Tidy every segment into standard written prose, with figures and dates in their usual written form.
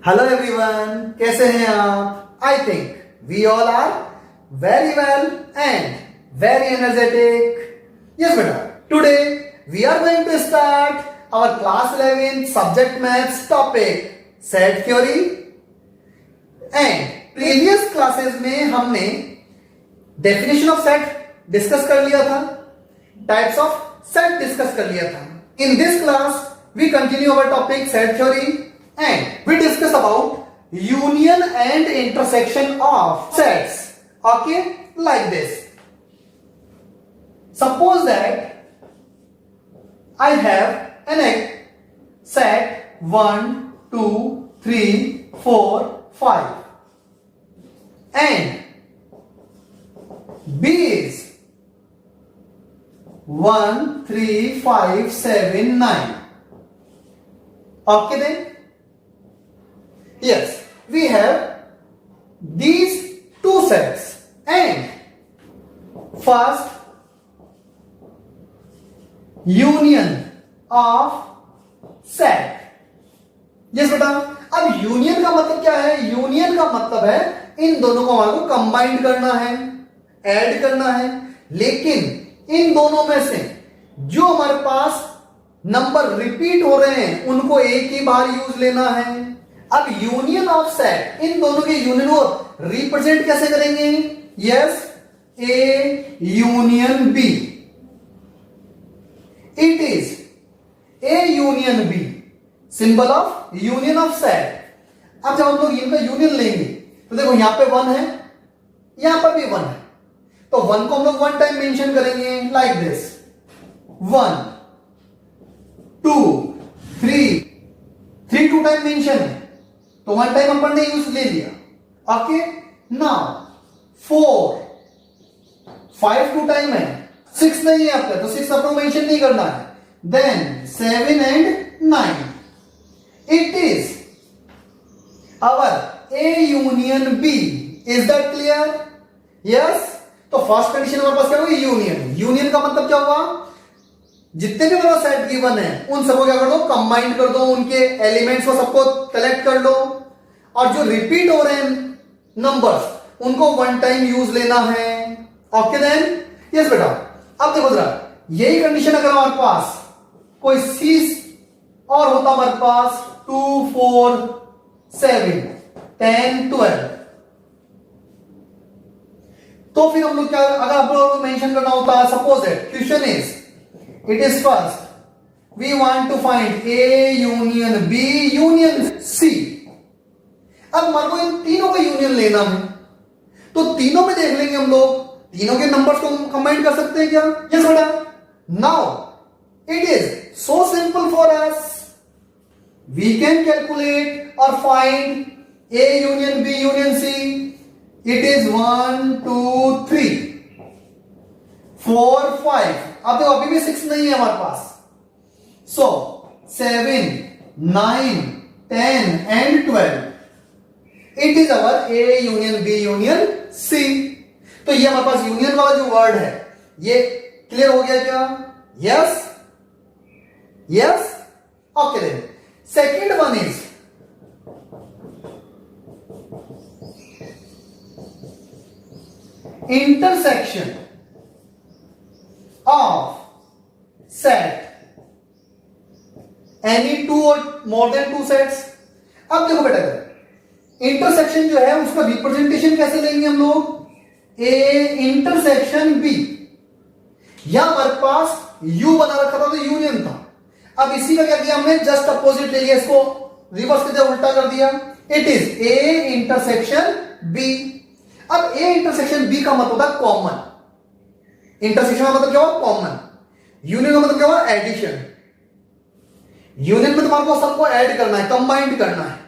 Hello everyone, कैसे हैं आप? I think we all are very well and very energetic. Yes बेटा, today we are going to start our class 11 subject maths topic set theory. And previous classes में हमने definition of set discuss कर लिया था, types of set discuss कर लिया था. In this class we continue our topic set theory and we discuss about union and intersection of sets. Okay, like this. Suppose that I have an set 1 2 3 4 5 and B is 1 3 5 7 9. Okay then. Yes, we have these two sets and first union of set. Yes बेटा, अब union का मतलब क्या है? Union का मतलब है इन दोनों को हमारे को कंबाइन करना है, ऐड करना है. लेकिन इन दोनों में से जो हमारे पास नंबर रिपीट हो रहे हैं उनको एक ही बार यूज लेना है. अब यूनियन ऑफ सेट, इन दोनों के यूनियन को रिप्रेजेंट कैसे करेंगे? Yes, A union B. It is A union B, symbol of union of set. अब जब हम लोग इनका यूनियन लेंगे तो देखो यहां पे 1 है, यहां पर भी 1 है, तो 1 को हम लोग 1 टाइम मेंशन करेंगे लाइक दिस. 1 2 3 2 टाइम मेंशन है तो 1 टाइम अपन ने यूज ले लिया. ओके, नाउ 4 5 2 टाइम है, 6 नहीं है आपका तो 6 आपको मेंशन नहीं करना है. Then 7 and 9. It is our A union B. Is that clear? Yes. तो फर्स्ट कंडीशन हमारे पास क्या होगी? यूनियन. यूनियन का मतलब क्या होगा? जितने भी मेरा सेट गिवन है उन सबको क्या कर दो? कंबाइन कर दो, उनके एलिमेंट्स को सबको कलेक्ट कर लो और जो रिपीट हो रहे हैं नंबर्स उनको 1 टाइम यूज लेना है. Okay then. यस बेटा, अब देखो जरा, यही कंडीशन अगर हमारे पास कोई सी और होता हमारे पास 2 4 7 10 12, तो फिर हम लोग क्या, अगर आप लोगों को मेंशन करना होता, suppose that question is, it is first we want to find A union B union C. अब हमारे को इन तीनों का यूनियन लेना है तो तीनों में देख लेंगे हम लोग, तीनों के नंबर्स को कंबाइन कर सकते हैं क्या? यस बेटा. Now it is so simple for us, we can calculate और find A union B union C. It is 1 2 3 4 5. अब देखो अभी भी 6 नहीं है हमारे पास, so 7 9 10 and 12. It is our A union B union C. तो ये हमारे पास यूनियन वाला जो वर्ड है ये क्लियर हो गया क्या? Yes yes. Okay then second one is intersection of set any two or more than two sets. अब देखो बेटा, इंटरसेक्शन जो है उसका रिप्रेजेंटेशन कैसे लेंगे हम लोग? A intersection B. यहां हमारे पास यू बना रखा था तो यूनियन था. अब इसी का क्या किया हमने? जस्ट अपोजिट ले लिया, इसको रिवर्स कर दिया, उल्टा कर दिया. It is A intersection B. अब ए इंटरसेक्शन बी का मतलब होता है कॉमन. इंटरसेक्शन का मतलब क्या हुआ? कॉमन. यूनियन का मतलब क्या हुआ? एडिशन. यूनियन में तुम्हारे को सबको ऐड करना है, कंबाइंड करना है,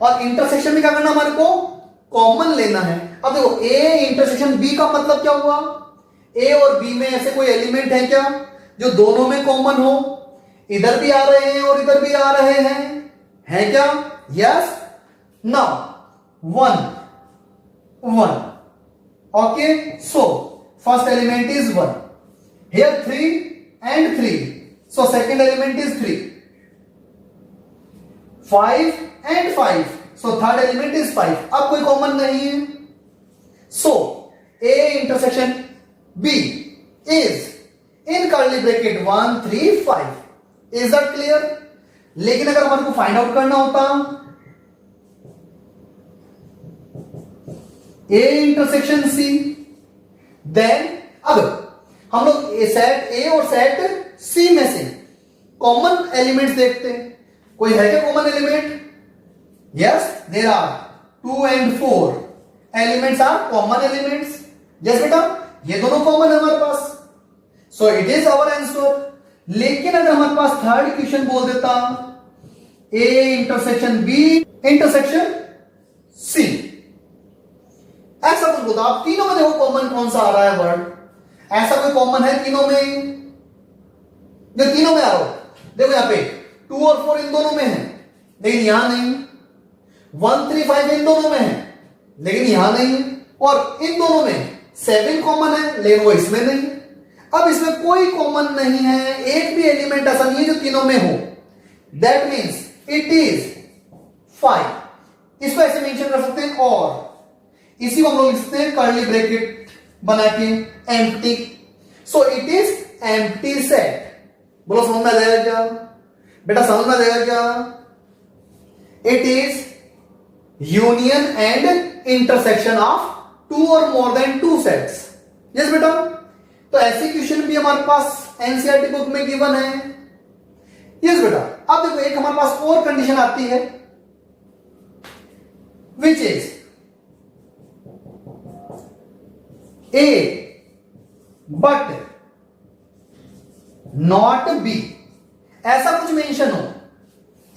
और इंटरसेक्शन में क्या करना है? हमारे को कॉमन लेना है. अब देखो ए इंटरसेक्शन बी का मतलब क्या हुआ? ए और बी में ऐसे कोई एलिमेंट है क्या जो दोनों में कॉमन हो? इधर भी आ रहे हैं और इधर भी आ रहे हैं, है क्या? Yes. Now 1 1. Okay, so first element is 1. Here 3 and 3. So second element is 3. 5 and 5, so third element is 5. अब कोई कॉमन नहीं है, so A intersection B is in curly bracket 1 3 5. Is that clear? लेकिन अगर हमारे को फाइंड आउट करना होता A इंटरसेक्शन C, देन अब हम लोग सेट A और सेट C में से कॉमन एलिमेंट्स देखते हैं. कोई है क्या common element? Yes, there are 2 and 4 elements are common elements. Yes बेटा, ये दोनों कॉमन है हमारे पास, so it is our answer. लेकिन अगर हमारे पास थर्ड इक्वेशन बोल देता A intersection B intersection C, ऐसा कुछ बोलता. आप तीनों में देखो कॉमन कौन सा आ रहा है वर्ड. ऐसा कोई कॉमन है तीनों में? जो तीनों में आ रहा हो, देखो यहां पे 2 और 4 इन दोनों में है, लेकिन यहां नहीं. 1 3 5 इन दोनों में है, लेकिन यहां नहीं. और इन दोनों में 7 कॉमन है, लेकिन वो इसमें नहीं. अब इसमें कोई कॉमन नहीं है, एक भी एलिमेंट ऐसा नहीं है जो तीनों में हो. That means it is 5. इसको ऐसे मेंशन कर सकते हैं, और इसी को हम लोग लिखते हैं कर्ली ब्रैकेट बना के empty. So it is empty set. बोलो समझ में आ जाएगा क्या बेटा? समझ में आ जाएगा क्या? It is union and intersection of 2 और मोर देन 2 सेट्स. यस बेटा. तो ऐसे क्वेश्चन भी हमारे पास एनसीईआरटी बुक में गिवन है. यस बेटा. अब देखो एक हमारे पास और कंडीशन आती है, which is A but not B. ऐसा कुछ मेंशन हो,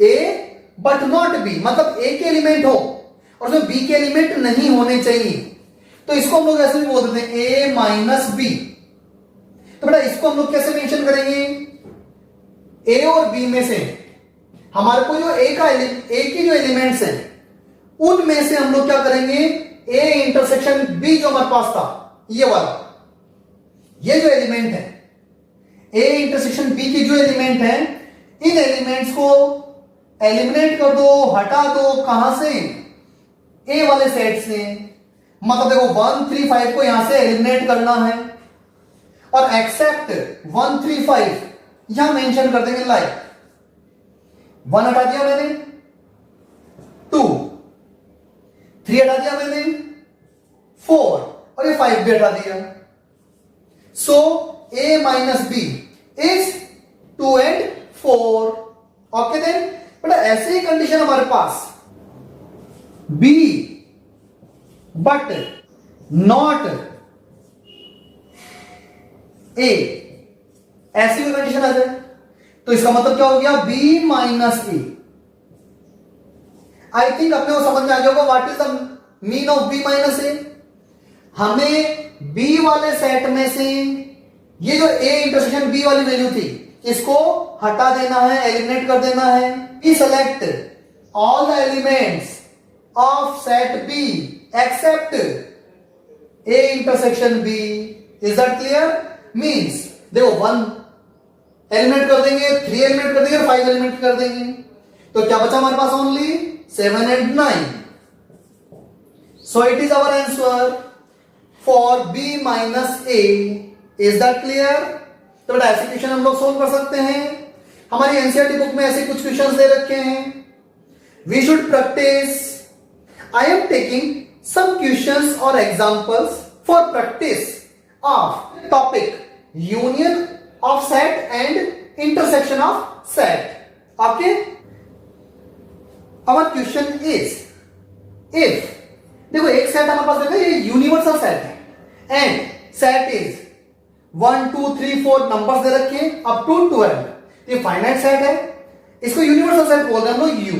A but not B, मतलब A के एलिमेंट हो और जो B के एलिमेंट नहीं होने चाहिए, तो इसको हम लोग ऐसे भी बोल देते हैं A माइनस B. तो बेटा इसको हम लोग कैसे मेंशन करेंगे? A और B में से हमारे को जो A की जो एलिमेंट्स हैं उनमें से हम लोग क्या करेंगे? A इंटरसेक्शन B जो हमारे पास था, ये वाला, ये जो एलिमेंट है A इंटरसेक्शन B की जो एलिमेंट है, इन एलिमेंट्स को एलिमिनेट कर दो, हटा दो. कहां से? A वाले सेट से. मतलब देखो 1 3 5 को यहां से एलिमिनेट करना है, और एक्सेप्ट 1 3 5 यहां मेंशन कर देंगे. लाइक 1 हटा दिया मैंने, 2 3 हटा दिया मैंने, 4 और ये 5 भी हटा दिया. So A minus B is 2 and 4. Okay then बेटा, ऐसे ही कंडीशन हमारे पास B बट नॉट A, ऐसी भी कंडीशन आ जाए तो इसका मतलब क्या हो गया? B minus A. I think अपने को समझ में आ गया होगा what is the mean of B minus A. हमें B वाले सेट में से ये जो A इंटरसेक्शन B वाली वैल्यू थी, इसको हटा देना है, एलिमिनेट कर देना है. We select all the elements of set B except A intersection B. Is that clear? Means देखो 1 एलिमिनेट कर देंगे, 3 एलिमिनेट कर देंगे, 5 एलिमिनेट कर देंगे, तो क्या बचा हमारे पास? Only 7 and 9. So it is our answer for B minus A. Is that clear? तो बेटा ऐसे क्वेश्चन हम लोग सोल्व कर सकते हैं. हमारी एनसीईआरटी बुक में ऐसे कुछ क्वेश्चंस दे रखे हैं. We should practice. I am taking some questions or examples for practice of topic union of set and intersection of set. Okay? Our question is, if देखो एक सेट हमारे पास देखो ये यूनिवर्सल सेट है and set is 1 2 3 4 numbers they रखे हैं up to 12. ये finite set है, इसको यूनिवर्सल सेट बोलते हैं हम लोग U.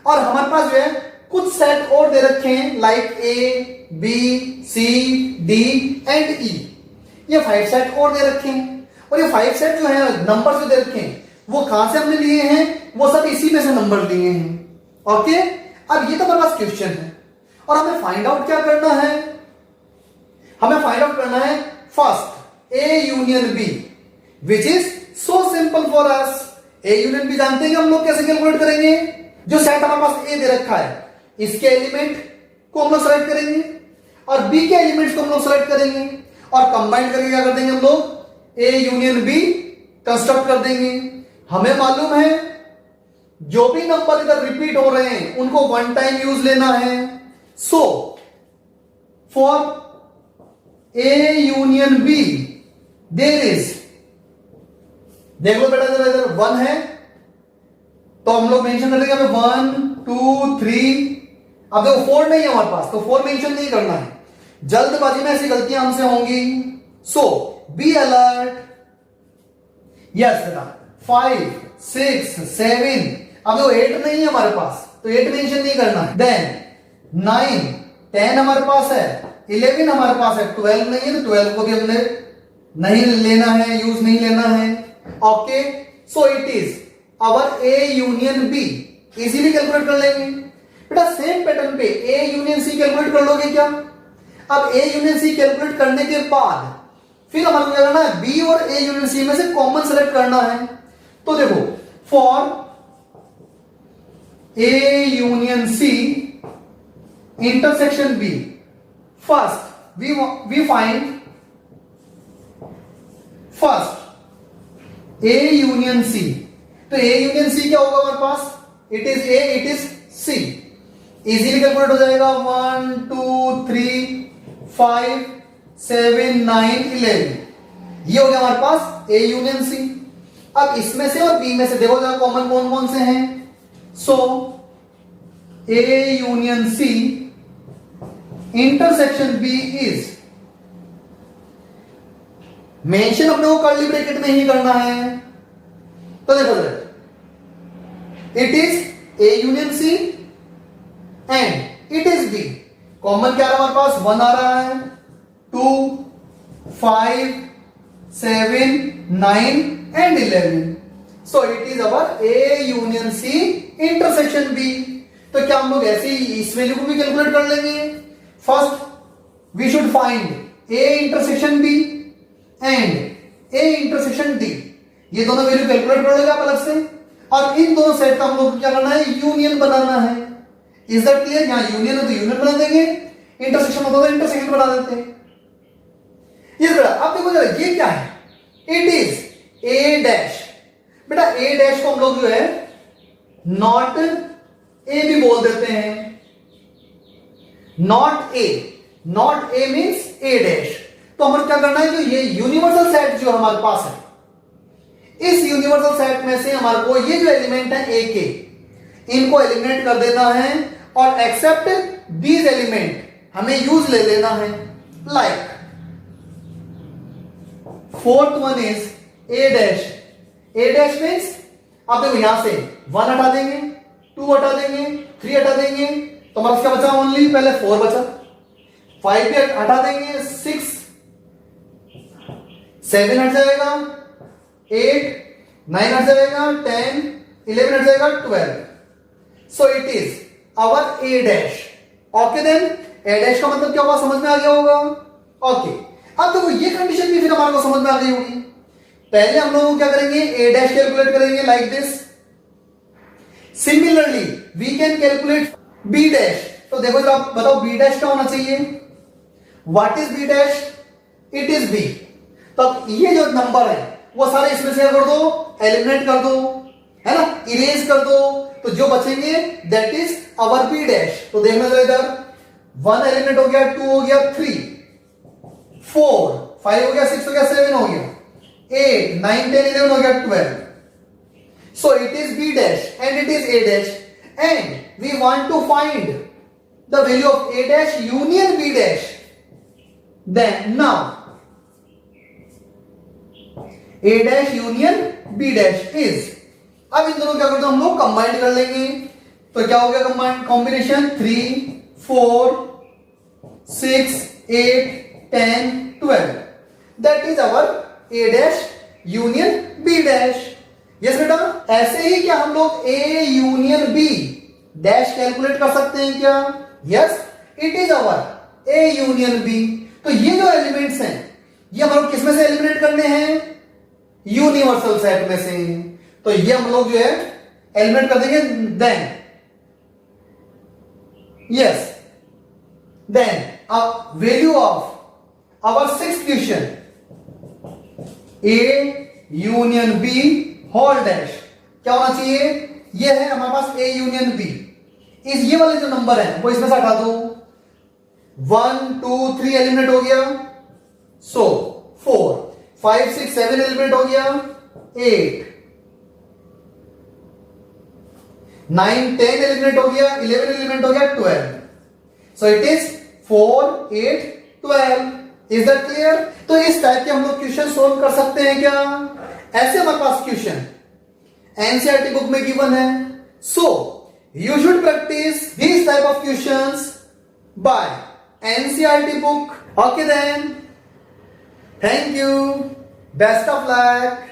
और हमारे पास जो है कुछ सेट और दे रखे हैं like A B C D and E. ये 5 सेट और दे रखे हैं, और ये 5 सेट जो है नंबर जो दे रखे हैं वो कहां से हमने लिए हैं? वो सब इसी में से नंबर लिए हैं. ओके. अब ये तो हमारे पास क्वेश्चन है और हमें फाइंड आउट क्या करना है? हमें फाइंड आउट करना है first A union B, which is so simple for us. A union B जानते हैं कि हम लोग कैसे कैलकुलेट करेंगे? जो सेट हमारे पास ए दे रखा है, इसके एलिमेंट को हम लोग सेलेक्ट करेंगे और बी के एलिमेंट्स को हम लोग सेलेक्ट करेंगे और कंबाइन करके क्या कर देंगे हम लोग, ए यूनियन बी कंस्ट्रक्ट कर देंगे। हमें मालूम है जो भी नंबर इधर रिपीट हो रहे हैं उनको वन टाइम यूज लेना है। So for A union B there is, देख लो बेटा जरा इधर 1 है तो हम लोग मेंशन कर देंगे 1 2 3। अब देखो 4 नहीं है हमारे पास तो 4 मेंशन नहीं करना है, जल्दबाजी में ऐसी गलतियां हमसे होंगी। सो बी अलर्ट, यस बेटा 5 6 7। अब देखो 8 नहीं है हमारे पास तो 8 मेंशन नहीं करना है। देन 9 10 हमारे पास है, 11 हमारे पास है, 12 नहीं है तो 12 को भी हमने नहीं लेना है, यूज नहीं लेना है। Okay, so it is our A union B. Easily calculate कर लेंगे बेटा, सेम पैटर्न पे ए यूनियन सी कैलकुलेट कर लोगे क्या। अब ए यूनियन सी कैलकुलेट करने के बाद फिर हमारे को क्या करना है, बी और ए यूनियन सी में से कॉमन सेलेक्ट करना है। तो देखो for A union C intersection B, first we find first A union C. तो ए यूनियन सी क्या होगा हमारे पास, it is A it is C. Easily calculate हो जाएगा 1 2 3 5 7 9 11। ये हो गया हमारे पास ए यूनियन सी। अब इसमें से और बी में से देखो जरा कॉमन कौन कौन से हैं। So A union C intersection B is, mention अपने को कर्ली ब्रैकेट में ही करना है। तो देखो जरा, it is A union C and it is B. Common क्या आ रहा है हमारे पास, 1 आ रहा है, 2 5 7 9 and 11। So it is our A union C intersection B. तो क्या हम लोग ऐसे ही इस वैल्यू को भी कैलकुलेट कर लेंगे। First we should find A intersection B and A intersection D. ये दोनों वैल्यू कैलकुलेट कर लेगा आप अलग से और इन दोनों सेट का हम लोग क्या करना है, यूनियन बनाना है। Is that clear. यहां यूनियन हो तो यूनियन बना देंगे, इंटरसेक्शन होता तो इंटरसेक्शन बना देते हैं। ये बेटा अब देखो जरा ये क्या है, इट इज ए डैश। बेटा ए डैश को हम लोग जो है नॉट ए भी बोल देते हैं। Not a means A dash. तो हमें क्या करना है, जो ये यूनिवर्सल सेट जो हमारे पास है, इस यूनिवर्सल सेट में से हमारे को ये जो एलिमेंट है ए के, इनको एलिमिनेट कर देना है और एक्सेप्ट दीज एलिमेंट हमें यूज ले लेना है। Like fourth one is a dash. A dash means आप देखो यहां से 1 हटा देंगे, 2 हटा देंगे, 3 हटा देंगे तो हमारा क्या बचा, ओनली पहले 4 बचा। 5 भी हटा देंगे, 6 7 हट जाएगा, 8 9 हट जाएगा, 10 11 हट जाएगा, 12। So it is our A dash. Okay then A dash का मतलब क्या होगा समझ में आ गया होगा। ओके अब देखो ये कंडीशन भी फिर हमारे को समझ में आ गई होगी। पहले हम लोग क्या करेंगे, ए डैश कैलकुलेट करेंगे like this. Similarly we can calculate B dash. तो देखो जरा आप बताओ बी डैश क्या होना चाहिए। What is B dash, it is B. तो ये जो नंबर है वो सारे इसमें से कर दो, एलिमिनेट कर दो, है ना, इरेज कर दो। तो जो बचेंगे that is our B dash. तो देखना जरा इधर 1 एलिमिनेट हो गया, 2 हो गया, 3 4 5 हो गया, 6 हो गया, 7 हो गया, 8 9 10 11 हो गया, 12। So it is B dash and it is A dash and we want to find the value of A dash union B dash. Then now A dash union B dash is, अब इन दोनों क्या करते हैं हम लोग combine कर लेंगे। तो क्या हो गया combine combination, 3 4 6 8 10 12। That is our A dash union B dash। Yes बेटा, ऐसे ही क्या हम लोग A union B dash calculate कर सकते हैं क्या। Yes it is our A union B. तो ये जो एलिमेंट्स हैं ये हम लोग किसमें से एलिमिनेट करने हैं, यूनिवर्सल सेट में से। तो ये हम लोग जो है एलिमिनेट कर देंगे। Then Yes. Then value of our sixth question, A union B whole dash, क्या होना चाहिए? ये है हमारे पास A यूनियन B, इस ये वाले जो नंबर है वो इसमें से हटा दो, 1 2 3 एलिमिनेट हो गया, सो 4 5 6 7 एलिमिनेट हो गया, 8 9 10 एलिमिनेट हो गया, 11 एलिमिनेट हो गया, 12. So it is 4 8 12. Is that clear? तो इस टाइप के हम लोग क्वेश्चन सोल्व कर सकते हैं क्या? ऐसे हमारे पास क्वेश्चन एनसीईआरटी बुक में गिवन है. So you should practice this type of questions by NCERT book. Okay then, thank you, best of luck.